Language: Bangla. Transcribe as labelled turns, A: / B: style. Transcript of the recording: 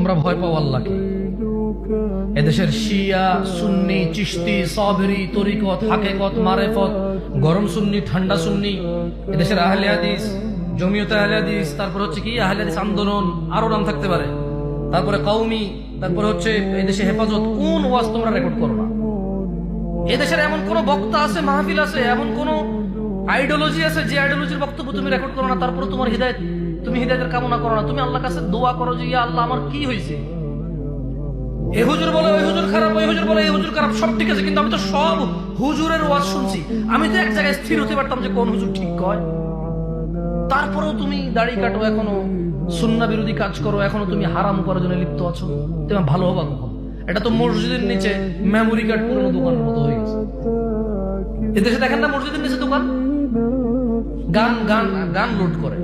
A: তোমরা ভয় পাও আল্লাহকে। এদেশের শিয়া, সুন্নি, চিশতি, সাবরি, তরিকত, হাকিকত, মারেফত, গরম সুন্নি, ঠান্ডা সুন্নি, এদেশের আহলে হাদিস, জমিয়তে আহলে হাদিস, তারপর হচ্ছে কি আহলে হাদিস আন্দোলন, আরো নাম থাকতে পারে, তারপরে কওমি, তারপরে হচ্ছে এদেশে হেফাজত। কোন ওয়াজ তোমরা রেকর্ড করো না? এদেশের এমন কোন বক্তা আছে, মাহফিল আছে, এমন কোন আইডিওলজি আছে যে আইডিওলজির বক্তব্য তুমি রেকর্ড করো না? তারপরে তোমার হিদায়াত, তুমি হিদায়াতের কামনা করো না? তুমি আল্লাহর কাছে দোয়া করো যে ইয়া আল্লাহ আমার কি হয়েছে? এই হুজুর বলে ওই হুজুর খারাপ, ওই হুজুর বলে এই হুজুর খারাপ, সব ঠিক আছে, কিন্তু আমি তো সব হুজুরের ওয়াজ শুনছি। আমি তো এক জায়গায় স্থির হতে পারতাম যে কোন হুজুর ঠিক কয়। তারপরেও তুমি দাড়ি কাটো, এখনো সুন্নাহ বিরোধী কাজ করো, এখনো তুমি হারাম উপার্জনে লিপ্ত আছো। তুমি ভালো হবা কখন? এটা তো মসজিদের নিচে মেমোরি কার্ড পুরনো দোকানের মতো হয়ে গেছে। এদেশে দেখেন না মসজিদের নিচে দোকান, গান গান গান লোড করে।